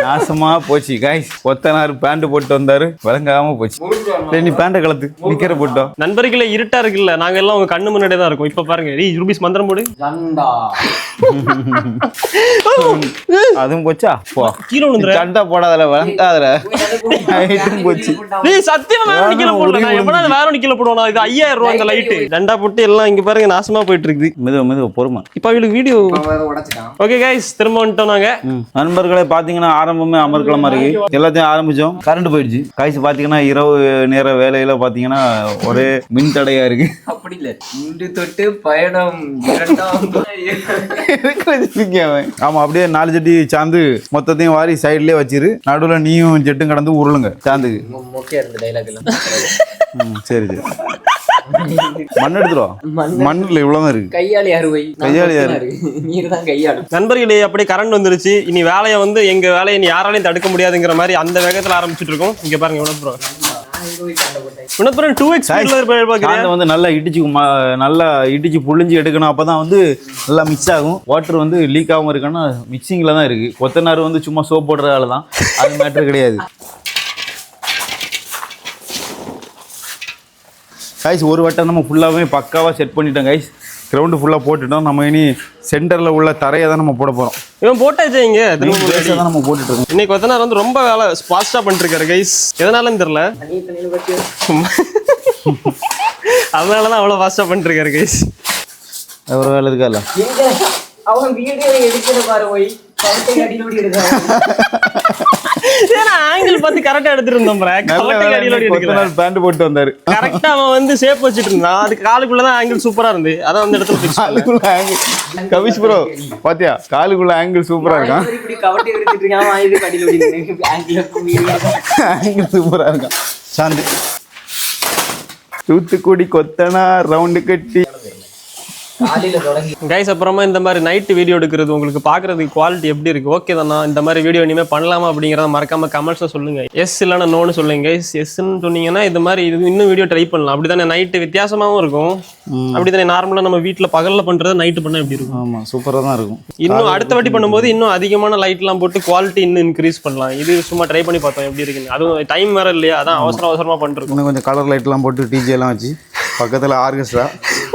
நாசமா போச்சு கைஸ். கொத்தனார் பேண்ட் போட்டு வந்தாரு, விளங்காம போச்சு. நீ பேண்ட கலத்து நிக்கிற போட்டோம். நண்பர்களே, இருட்டா இருக்குல்ல, நாங்க எல்லாம் உங்க கண்ணு முன்னாடியே தான் இருக்கும். இப்ப பாருங்க, ரூபீஸ் மந்திரம் போடு. ஜண்டா அதுவும் போச்சா? போ கீழே விழுந்துற. ஜண்டா போடாதல, விளங்காதல. போச்சு. டேய், சத்தியமா வேற ஒண்ணு கீழே போடல. நான் எப்பனா வேற ஒண்ணு கீழே போடுவானா? இது 5000 ரூபாய் இந்த லைட். ஜண்டா போட்டு எல்லாம் இங்க பாருங்க நாசமா போயிட்டு இருக்குது. மெதுவா பொறுமை. இப்ப அவங்களுக்கு வீடியோ உடைச்சிட்டான். ஓகே கைஸ், திரும்ப வந்துட்டோம் நாங்க. நண்பர்களே, பாத்தீங்கன்னா ஆரம்பமே அமர்க்கலமா இருக்கு. எல்லாத்தையும் ஆரம்பிச்சோம், கரண்ட் போயிடுச்சு. கைஸ் பாத்தீங்கன்னா இரவு நேர வேலையில பாத்தீங்கன்னா ஒரே மின் தடையா இருக்கு. அப்படி இல்ல, இன்று தொட்டு பயணம் 2ஆம். ஆமா, அப்படியே 4 ஜட்டி சாந்து மொத்தத்தையும் வாரி சைட்லயே வச்சிரு. நடுவுல நீயும் ஜெட்டும் கடந்து உருளுங்க சாந்துக்கு. மொக்கையா இருந்து டைலாக் எல்லாம். சரி மண் எடுத்துரும். மண்ணுல இவ்வளவுதான் இருக்கு. கையாளி அறுவை. நீர் தான் கையாளு. நண்பர்களே, அப்படியே கரண்ட் வந்துருச்சு. இனி வேலையை வந்து எங்க வேலையை இனி யாராலையும் தடுக்க முடியாதுங்கிற மாதிரி அந்த வேகத்துல ஆரம்பிச்சுட்டு இருக்கோம். இங்க பாருங்க, வினோத் ப்ரோ 2x வந்து நல்லா இடிச்சு புழிஞ்சு எடுக்கணும். அப்பதான் வந்து நல்லா மிக்ஸ் ஆகும். வாட்டர் வந்து லீக் ஆகாம இருக்குன்னா மிக்சிங்ல தான் இருக்கு. கொத்தனார் வந்து சும்மா சோப் போடுறதால தான், அது மேட்டர் கிடையாது. கைஸ் ஒரு வட்டம் நம்ம ஃபுல்லாகவே பக்காவாக செட் பண்ணிட்டோம் கைஸ். கிரவுண்டு ஃபுல்லாக போட்டுட்டோம். நம்ம இனி சென்டரில் உள்ள தரையை தான் நம்ம போட போகிறோம். இவன் போட்டாச்சு இங்க பேஸை தான் நம்ம போட்டுட்டு இருக்கோம். இன்னைக்கு கொத்தனார் வந்து ரொம்ப வேலை ஃபாஸ்டா பண்ணிட்டு இருக்காரு கைஸ். எதனாலன்னு தெரியல, அதனாலதான் அவ்வளவு ஃபாஸ்டா பண்ணிட்டு இருக்காரு கைஸ். ஒரு வேலை இருக்கா இல்லை அவன் வீடியோ எடுக்கிற பாரு போய் அடிலோடி எடுக்கிறான். ஆங்கிள் பார்த்து கரெக்டா எடுத்துட்டு இருந்தோம். பேண்ட் போட்டு வந்தாரு. கரெக்டா அவன் வந்து ஷேப் வச்சுட்டு இருந்தான். அதுக்கு காலுக்குள்ளதான் ஆங்கிள் சூப்பரா இருந்து அதான் அந்த இடத்துல fix பண்ணேன். காலுக்குள்ள ஆங்கிள் கவிஷ் ப்ரோ பாத்தியா, காலுக்குள்ள ஆங்கிள் சூப்பரா இருக்கான். இப்படி கவட்டி எடுத்துட்டு இருக்கான். அவன் இதுக்கு அடிலோடி ஆங்கிள் சூப்பரா இருக்கான். சாந்தி தூத்துக்குடி கொத்தனா ரவுண்டு கட்டி காலையில தொடங்கி கைஸ். அப்புறமா இந்த மாதிரி நைட் வீடியோ எடுக்கிறது உங்களுக்கு பாக்குறதுக்கு குவாலிட்டி எப்படி இருக்கு, ஓகே தானா, இந்த மாதிரி வீடியோ இனிமே பண்ணலாமா அப்படிங்கறத மறக்காம கமெண்ட்ஸ்ல சொல்லுங்க. எஸ் இல்லைன்னா நோன்னு சொல்லுங்க கைஸ். எஸ்ன்னு சொன்னீங்கன்னா இது மாதிரி இது இன்னும் வீடியோ ட்ரை பண்ணலாம். அப்படித்தானே நைட்டு வித்தியாசமாவும் இருக்கும். அப்படித்தானே நார்மலா நம்ம வீட்டுல பகல்ல பண்றது நைட்டு பண்ண எப்படி இருக்கும். ஆமா சூப்பரா தான் இருக்கும். இன்னும் அடுத்த வாட்டி பண்ணும்போது இன்னும் அதிகமான லைட் எல்லாம் போட்டு குவாலிட்டி இன்னும் இன்க்ரீஸ் பண்ணலாம். இது சும்மா ட்ரை பண்ணி பார்த்தோம் எப்படி இருக்குன்னு. அதுவும் டைம் வேற இல்லையா, அதான் அவசரமா பண்றோம். இன்னும் கொஞ்சம் கலர் லைட் எல்லாம் போட்டு டிஜே எல்லாம் வச்சு பக்கத்துல ஆர்கெஸ்ட்ரா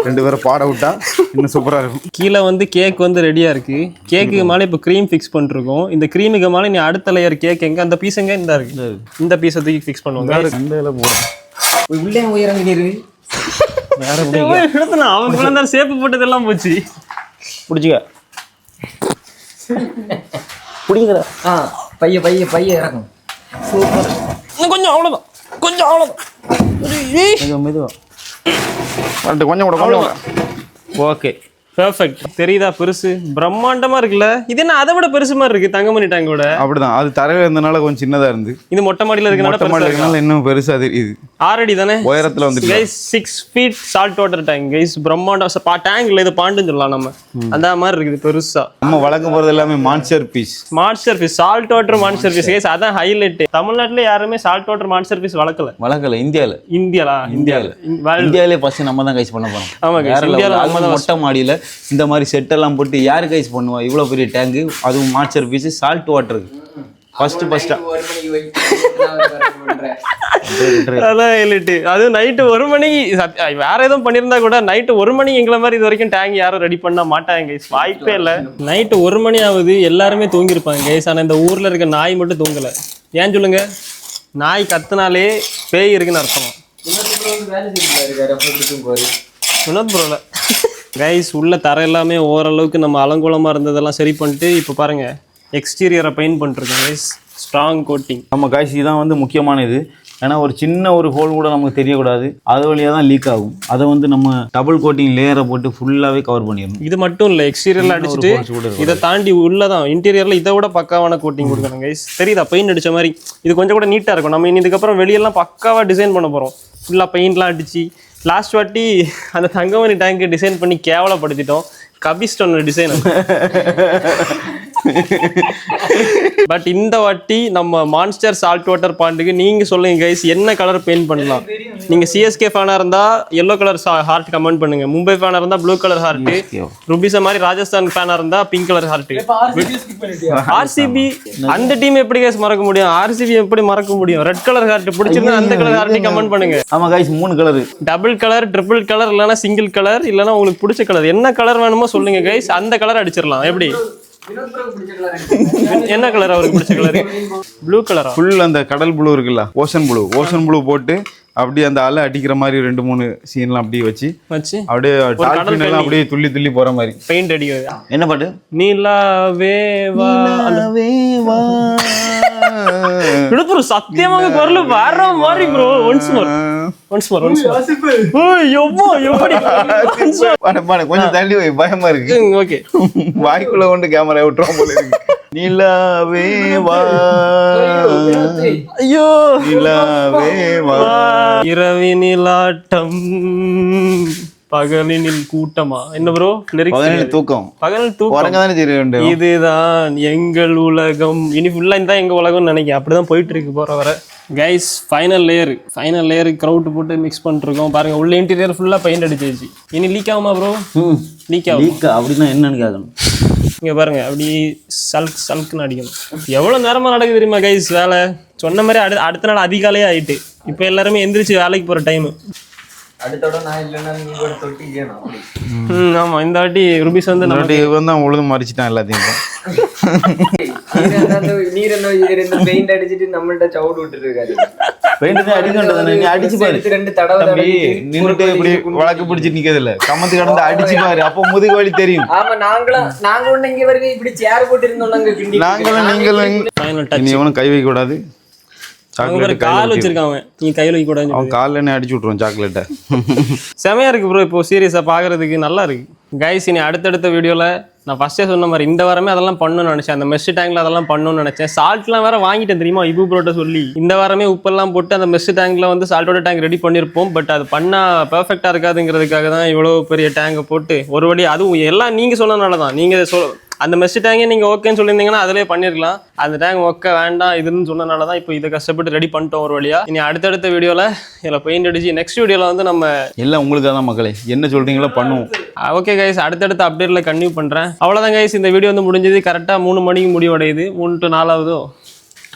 2 பேரை பாட விட்டா இன்னும் சூப்பரா இருக்கும். கீழே வந்து கேக் வந்து ரெடியா இருக்கு. கேக்கு மேலே இப்போ க்ரீம் ஃபிக்ஸ் பண்ணிருக்கோம். இந்த க்ரீமுக்கு மேலே நீ அடுத்த லேயர் கேக் எங்க அந்த பீஸ் எங்க இந்த இருக்கு, இந்த பீஸை தூக்கி ஃபிக்ஸ் பண்ணுவாங்க. சண்டையில போடும் உள்ளே உயரங்கிரு வேற எடுத்துனா அவங்க தான் சேப்பு போட்டதெல்லாம் போச்சு. பிடிச்சிக்க பிடிக்கிற பைய பைய பைய இறக்கும். சூப்பர். இன்னும் கொஞ்சம் அவ்வளோதான், கொஞ்சம் அவ்வளோதான். மெதுவா கொஞ்சம் கூட ஓகே பெர்ஃபெக்ட். தெரியுதா பெருசு பிரம்மாண்டமா இருக்குல்ல. இது என்ன அதை விட பெருசு மாதிரி இருக்கு தங்கமணி டேங்கோட. அப்படிதான், அது தரையில இருந்தனால கொஞ்சம் சின்னதா இருந்து இது மொட்டை மாடியில இருக்கனால இன்னும் பெருசா தெரியுது. 6 அடி தானே உயரத்துல வந்து guys. 6 feet salt water tank guys. பிரம்மாண்டம் டேங்க்ல இது பாண்டுன்னு சொல்லலாம் நம்ம. அந்த மாதிரி இருக்குது பெருசா. நம்ம வழக்கம் போறது எல்லாமே monster piece. Monster piece salt water monster piece guys. அதான் ஹைலைட். தமிழ்நாட்டுல யாருமே சால்ட் வாட்டர் மான்ஸ்டர் பீஸ் வளர்க்கல. இந்தியாவிலே ஃபர்ஸ்ட் நம்ம தான் கைஸ் பண்ண போறோம். ஆமா கைஸ், இந்தியால நம்ம தான் மொட்டை மாடியில இந்த மாதிரி செட் எல்லாம் போட்டு யாரு கைஸ் பண்ணுவா இவ்வளவு பெரிய டேங்க், அதுவும் மான்ஸ்டர் பீஸ் சால்ட் வாட்டருக்கு ஃபர்ஸ்டா. அதான் ஹைலைட். அதுவும் நைட்டு 1 மணிக்கு வேற எதுவும் பண்ணியிருந்தா கூட நைட்டு 1 மணிக்கு எங்களை மாதிரி இது வரைக்கும் டேங்க் யாரும் ரெடி பண்ண மாட்டாங்க கைஸ். வாய்ப்பே இல்லை. நைட்டு 1 மணி ஆகுது, எல்லாருமே தூங்கியிருப்பாங்க கைஸ். ஆனால் இந்த ஊர்ல இருக்க நாய் மட்டும் தூங்கல. ஏன் சொல்லுங்க, நாய் கத்துனாலே பேய் இருக்குன்னு அர்த்தம். வினோத் ப்ரோல கைஸ் உள்ள தர எல்லாமே ஓரளவுக்கு நம்ம அலங்கோலமா இருந்ததெல்லாம் சரி பண்ணிட்டு இப்போ பாருங்க எக்ஸ்டீரியரை பெயிண்ட் பண்ணிருக்கோம் கைஸ். Strong coating. நம்ம கைஸ் இதான் வந்து முக்கியமான இது. ஏன்னா ஒரு சின்ன ஒரு ஹோல் கூட நமக்கு தெரியக்கூடாது, அது வழியாக தான் லீக் ஆகும். அதை வந்து நம்ம டபுள் கோட்டிங் லேயரை போட்டு ஃபுல்லாகவே கவர் பண்ணிடணும். இது மட்டும் இல்லை, எக்ஸ்டீரியரில் அடிச்சுட்டு இதை தாண்டி உள்ளதான் இன்டீரியரில் இதை விட பக்காவான கோட்டிங் கொடுக்கணும் கைஸ். தெரியுதா பெயிண்ட் அடிச்ச மாதிரி. இது கொஞ்சம் கூட நீட்டாக இருக்கும். நம்ம இதுக்கப்புறம் வெளியெல்லாம் பக்காவாக டிசைன் பண்ண போகிறோம். ஃபுல்லாக பெயிண்ட்லாம் அடிச்சு. லாஸ்ட் வாட்டி அந்த தங்கமணி டேங்க் டிசைன் பண்ணி கேவலப்படுத்திட்டோம். கபிஸ்டோன் டிசைன். பட் இந்த வாட்டி நம்ம மான்ஸ்டர் சால்ட் வாட்டர் பாண்டுக்கு நீங்க சொல்லுங்க கைஸ் என்ன கலர் பெயிண்ட் பண்ணலாம். நீங்க சிஎஸ்கே ஃபேனா இருந்தா எல்லோ கலர் ஹார்ட் கமெண்ட் பண்ணுங்க. மும்பை ஃபேனா இருந்தா ப்ளூ கலர் ஹார்ட். ருபிசா மாதிரி ராஜஸ்தான் ஃபேனா இருந்தா பிங்க் கலர் ஹார்ட். ஆர்சிபி அந்த டீம் எப்படி கைஸ் மறக்க முடியும்? ஆர்சிபி எப்படி மறக்க முடியும்? ரெட் கலர் ஹார்ட் பிடிச்சிருந்தா அந்த கலர் ஹார்ட் கமெண்ட் பண்ணுங்க. ஆமா guys 3 colour, double colour, triple colour, இல்லனா சிங்கிள் கலர், இல்லனா உங்களுக்கு பிடிச்ச கலர் என்ன கலர் வேணுமோ சொல்லுங்க கைஸ். அந்த கலர் அடிச்சிடலாம். எப்படி என்ன கலர் அவருக்கு பிடிச்ச கலர்? ப்ளூ கலரா? ஃபுல் அந்த கடல் ப்ளூ இருக்குல்ல, ஓஷன் ப்ளூ போட்டு அப்படியே அந்த அலை அடிக்கிற மாதிரி 2-3 சீன்லாம் அப்படியே வச்சு அப்படியே டால்பின் எல்லாம் அப்படியே துள்ளி துள்ளி போற மாதிரி பெயிண்ட் அடிக்கிறது. என்ன பாட்டு? நிலாவே வா ப்ரோ. சத்தியமாக குரல் வேற மாதிரி ப்ரோ. Once more. கொஞ்சம் தள்ளி வை, பயமா இருக்கு. ஓகே வாய்க்குள்ள கொண்டு கேமரா விட்டுறோம் போல இருக்கு. நிலாவே வா, ஐயோ நிலாவே வா, இரவினில் ஆட்டம் பகலினில் கூட்டமா என்ன ப்ரோ? பகலில் தூக்கம், பகலில் தூக்கம். உறங்கதானே தெரியும். இதுதான் எங்கள் உலகம். இனி ஃபுல்லா இந்த எங்க உலகம்னு நினைக்கிறேன். அப்படிதான் போயிட்டு இருக்கு போற வர. கைஸ் ஃபைனல் லேயர் க்ரௌட் போட்டு மிக்ஸ் பண்ணிருக்கோம் பாருங்க. உள்ள இன்டீரியர் ஃபுல்லா பெயிண்ட் அடிச்சிருச்சு. இனி லீக் ஆகுமா ப்ரோ? லீக் அப்படின்னா என்னன்னு கேட்கணும். இங்க பாருங்க அப்படி சல்க்குன்னு அடிக்கணும். எவ்வளவு நேரமா நடக்குது தெரியுமா கைஸ் வேலை? சொன்ன மாதிரி அடுத்த நாள் அதிகாலையே ஆயிட்டு. இப்போ எல்லாருமே எந்திரிச்சு வேலைக்கு போற டைம். அடுத்தோட நான் இல்லைன்னா நீங்க ஒரு தொட்டி செய்யணும் அப்படி. ஆமா இந்த வாட்டி ருபீஸ் வந்து நம்ம இவன் தான் உழுது மறிச்சிட்டான் எல்லாத்தையும் நீர் என்ன பெயிண்ட் அடிச்சிட்டு நம்மள்ட்ட சவுடு விட்டுட்டு இருக்காரு. பெயிண்ட் தான் அடிக்கணும், நீ அடிச்சு பாரு எடுத்து 2 தடவை தம்பி தடவிட்டு நின்னுட்டு இப்படி வழக்கு பிடிச்சி நிக்கிறது இல்ல, கமந்து கடந்து அடிச்சு பாரு, அப்போ முதுகு வலி தெரியும். ஆமா நாங்க ஒண்ணு இங்க வரைக்கும் இப்படி சேர் போட்டு இருந்தோம். நாங்களும் நீங்களும் ஃபைனல் டச். இனி எவனும் கை வைக்க கூடாது. அவங்க ஒரு கால் வச்சிருக்காங்க, நீ கையில வைக்க கூடாது. அவன் காலில் என்ன அடிச்சு விட்ருவான் சாக்லேட்டை. செமையா இருக்கு ப்ரோ, இப்போ சீரியஸா பாக்குறதுக்கு நல்லா இருக்கு. கைஸ் இனி அடுத்தடுத்த வீடியோல நான் ஃபர்ஸ்டே சொன்ன மாதிரி இந்த வாரமே அதெல்லாம் பண்ணணும்னு நினைச்சேன். அந்த மெஸ் டேங்க்ல அதெல்லாம் பண்ணணும்னு நினைச்சேன். சால்ட்லாம் வேற வாங்கிட்டேன் தெரியுமா, இபு ப்ரோட்ட சொல்லி. இந்த வாரமே உப்பெல்லாம் போட்டு அந்த மெஸ் டேங்க்ல வந்து சால்ட்டோட டேங்க் ரெடி பண்ணியிருப்போம். பட் அது பண்ணா பெர்ஃபெக்டா இருக்காதுங்கிறதுக்காக தான் இவ்வளோ பெரிய டேங்கை போட்டு ஒரு வழி, அதுவும் எல்லாம் நீங்க சொன்னதுனால தான். நீங்க அந்த மெஸ் டேங்கே நீங்கள் ஓகேன்னு சொல்லியிருந்தீங்கன்னா அதிலே பண்ணிருக்கலாம். அந்த டேங்க் ஒக்க வேண்டாம் இதுன்னு சொன்னனால தான் இப்போ இதை கஷ்டப்பட்டு ரெடி பண்ணிட்டோம் ஒரு வழியா. இனி அடுத்தடுத்த வீடியோவில் இதில் பெயிண்ட் அடிச்சு நெக்ஸ்ட் வீடியோவில் வந்து நம்ம எல்லாம் உங்களுக்காக தான் மக்களே, என்ன சொல்கிறீங்களோ பண்ணுவோம். ஓகே கைஸ், அடுத்தடுத்த அப்டேட்டில் கன்டினியூ பண்ணுறேன். அவ்வளோதான் கைஸ், இந்த வீடியோ வந்து முடிஞ்சது கரெக்டாக 3 மணிக்கு முடிவடையுது. 3 to 4 ஆகுதோ?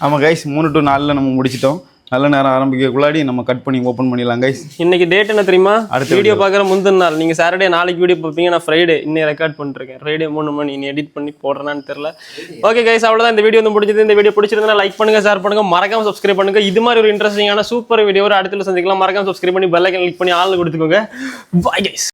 ஆமாம் கைஸ், 3 to 4 நம்ம முடிச்சிட்டோம். நல்ல நேரம் ஆரம்பிக்கக்குள்ளாடி நம்ம கட் பண்ணி ஓப்பன் பண்ணிடலாம் கைஸ். இன்னைக்கு டேட் என்ன தெரியுமா? அடுத்த வீடியோ பார்க்குற முந்தின நாள். நீங்கள் சாட்டர்டே நாளைக்கு வீடியோ பார்ப்பீங்க, நான் ஃப்ரைடே இன்னும் ரெக்கார்ட் பண்ணிருக்கேன். ஃப்ரைடே 3 மணி நீ எடிட் பண்ணி போடுறேன்னு தெரியல. ஓகே கைஸ், அவ்வளோதான் இந்த வீடியோ வந்து முடிஞ்சது. இந்த வீடியோ பிடிச்சிருந்தா லைக் பண்ணுங்க, ஷேர் பண்ணுங்க, மறக்காம சப்ஸ்கிரைப் பண்ணுங்க. இது மாதிரி ஒரு இன்ட்ரெஸ்டிங்கான சூப்பர் வீடியோ ஒரு அடுத்த சந்திக்கலாம். மறக்காம சப்ஸ்கிரைப் பண்ணி பெல் ஐகான் கிளிக் பண்ணி ஆள் கொடுத்துக்கோங்க. Bye guys.